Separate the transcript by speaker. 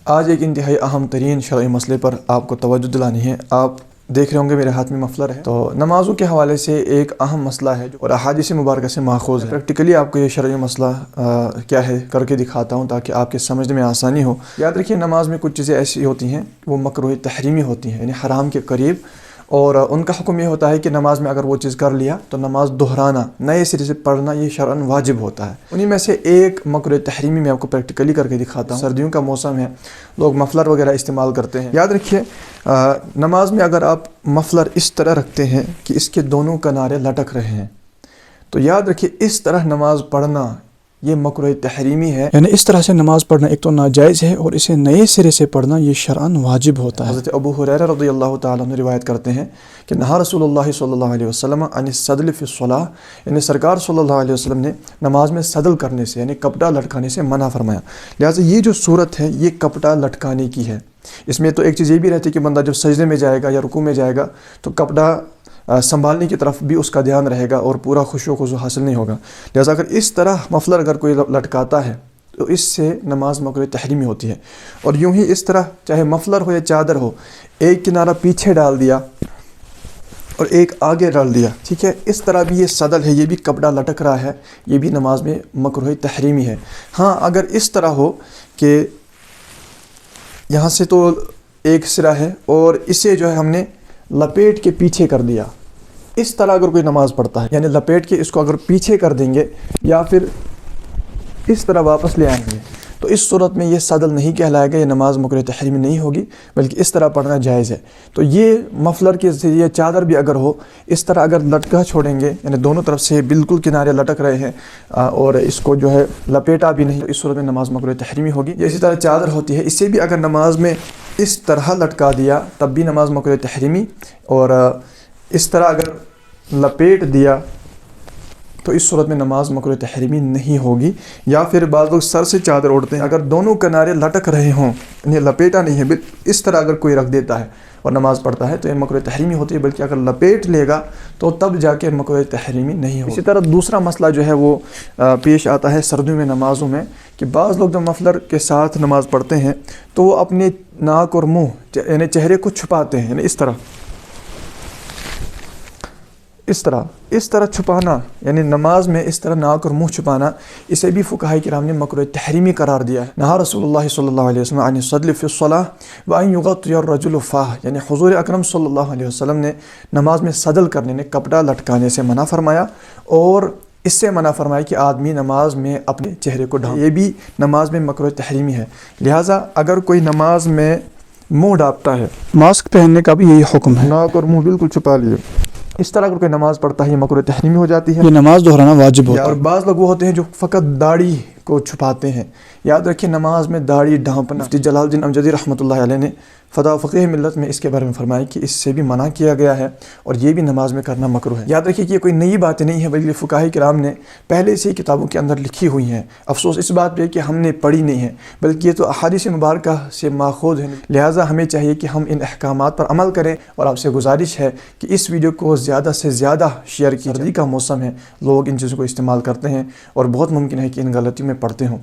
Speaker 1: آج ایک انتہائی اہم ترین شرعی مسئلے پر آپ کو توجہ دلانی ہے۔ آپ دیکھ رہے ہوں گے میرے ہاتھ میں مفلر ہے، تو نمازوں کے حوالے سے ایک اہم مسئلہ ہے اور احادیث مبارکہ سے ماخوذ ہے۔ پریکٹیکلی آپ کو یہ شرعی مسئلہ کیا ہے کر کے دکھاتا ہوں تاکہ آپ کے سمجھنے میں آسانی ہو۔ یاد رکھیے نماز میں کچھ چیزیں ایسی ہوتی ہیں وہ مکروہ تحریمی ہوتی ہیں، یعنی حرام کے قریب، اور ان کا حکم یہ ہوتا ہے کہ نماز میں اگر وہ چیز کر لیا تو نماز دہرانا، نئے سرے سے پڑھنا، یہ شرعاً واجب ہوتا ہے۔ انہی میں سے ایک مکروہ تحریمی میں آپ کو پریکٹیکلی کر کے دکھاتا ہوں۔ سردیوں کا موسم ہے، لوگ مفلر وغیرہ استعمال کرتے ہیں۔ یاد رکھیے نماز میں اگر آپ مفلر اس طرح رکھتے ہیں کہ اس کے دونوں کنارے لٹک رہے ہیں، تو یاد رکھیے اس طرح نماز پڑھنا یہ مکروہ تحریمی ہے، یعنی اس طرح سے نماز پڑھنا ایک تو ناجائز ہے اور اسے نئے سرے سے پڑھنا یہ شرعاً واجب ہوتا ہے۔ حضرت ابو ہریرہ رضی اللہ تعالیٰ عنہ روایت کرتے ہیں کہ نہا رسول اللہ صلی اللہ علیہ وسلم عن السدل فی الصلاۃ، یعنی سرکار صلی اللہ علیہ وسلم نے نماز میں سدل کرنے سے یعنی کپڑا لٹکانے سے منع فرمایا۔ لہٰذا یہ جو صورت ہے یہ کپڑا لٹکانے کی ہے۔ اس میں تو ایک چیز یہ بھی رہتی ہے کہ بندہ جب سجدے میں جائے گا یا رکوع میں جائے گا تو کپڑا سنبھالنے کی طرف بھی اس کا دھیان رہے گا اور پورا خشوع و خضوع حاصل نہیں ہوگا۔ لہٰذا اگر اس طرح مفلر اگر کوئی لٹکاتا ہے تو اس سے نماز مکروہ تحریمی ہوتی ہے۔ اور یوں ہی اس طرح چاہے مفلر ہو یا چادر ہو، ایک کنارہ پیچھے ڈال دیا اور ایک آگے ڈال دیا، ٹھیک ہے، اس طرح بھی یہ سدل ہے، یہ بھی کپڑا لٹک رہا ہے، یہ بھی نماز میں مکروہ تحریمی ہے۔ ہاں اگر اس طرح ہو کہ یہاں سے تو ایک سرا ہے اور اسے جو ہے ہم نے لپیٹ کے پیچھے کر دیا، اس طرح اگر کوئی نماز پڑھتا ہے، یعنی لپیٹ کے اس کو اگر پیچھے کر دیں گے یا پھر اس طرح واپس لے آئیں گے تو اس صورت میں یہ سدل نہیں کہلائے گا، یہ نماز مکروہ تحریمی نہیں ہوگی، بلکہ اس طرح پڑھنا جائز ہے۔ تو یہ مفلر کے ذریعے چادر بھی اگر ہو اس طرح اگر لٹکا چھوڑیں گے، یعنی دونوں طرف سے بالکل کنارے لٹک رہے ہیں اور اس کو جو ہے لپیٹا بھی نہیں، تو اس صورت میں نماز مکروہ تحریمی ہوگی۔ اسی طرح چادر ہوتی ہے، اسے بھی اگر نماز میں اس طرح لٹکا دیا تب بھی نماز مکروہ تحریمی، اور اس طرح اگر لپیٹ دیا تو اس صورت میں نماز مکروہ تحریمی نہیں ہوگی۔ یا پھر بعض لوگ سر سے چادر اوڑھتے ہیں، اگر دونوں کنارے لٹک رہے ہوں، انہیں لپیٹا نہیں ہے، اس طرح اگر کوئی رکھ دیتا ہے اور نماز پڑھتا ہے تو یہ مکروہ تحریمی ہوتی ہے، بلکہ اگر لپیٹ لے گا تو تب جا کے مکروہ تحریمی نہیں ہوگی۔ اسی طرح دوسرا مسئلہ جو ہے وہ پیش آتا ہے سردیوں میں نمازوں میں، کہ بعض لوگ جب مفلر کے ساتھ نماز پڑھتے ہیں تو وہ اپنے ناک اور منہ یعنی چہرے کو چھپاتے ہیں، یعنی اس طرح چھپانا، یعنی نماز میں اس طرح ناک اور منہ چھپانا، اسے بھی فقہاء کرام نے مکروہ تحریمی قرار دیا ہے۔ نہا رسول اللہ صلی اللہ علیہ وسلم عن السدل فی الصلاۃ وان یغطی الرجل فاہ، یعنی حضور اکرم صلی اللہ علیہ وسلم نے نماز میں سدل کرنے نے کپڑا لٹکانے سے منع فرمایا، اور اس سے منع فرمایا کہ آدمی نماز میں اپنے چہرے کو ڈھانپے، یہ بھی نماز میں مکروہ تحریمی ہے۔ لہٰذا اگر کوئی نماز میں منہ ڈھانپتا ہے، ماسک پہننے کا بھی یہی حکم ہے، ناک اور منہ بالکل چھپا لیے، اس طرح اگر کوئی نماز پڑھتا ہے یہ مکروہ تحریمی ہو جاتی ہے، یہ نماز دہرانا واجب ہوتا ہے۔ اور بعض لوگ وہ ہوتے ہیں جو فقط داڑھی کو چھپاتے ہیں۔ یاد رکھیں نماز میں داڑھی ڈھانپنا، مفتی جلال الدین امجدی رحمۃ اللہ علیہ نے فتح فقہ ملت میں اس کے بارے میں فرمایا کہ اس سے بھی منع کیا گیا ہے اور یہ بھی نماز میں کرنا مکروہ ہے۔ یاد رکھیے کہ یہ کوئی نئی باتیں نہیں ہیں، بلکہ فقہاء کرام نے پہلے سے ہی کتابوں کے اندر لکھی ہوئی ہیں۔ افسوس اس بات پہ کہ ہم نے پڑھی نہیں ہے، بلکہ یہ تو احادیث مبارکہ سے ماخوذ ہے۔ لہٰذا ہمیں چاہیے کہ ہم ان احکامات پر عمل کریں، اور آپ سے گزارش ہے کہ اس ویڈیو کو زیادہ سے زیادہ شیئر کیجیے۔ سردی کا موسم ہے، لوگ ان چیزوں کو استعمال کرتے ہیں اور بہت ممکن ہے کہ ان غلطیوں میں پڑتے ہوں۔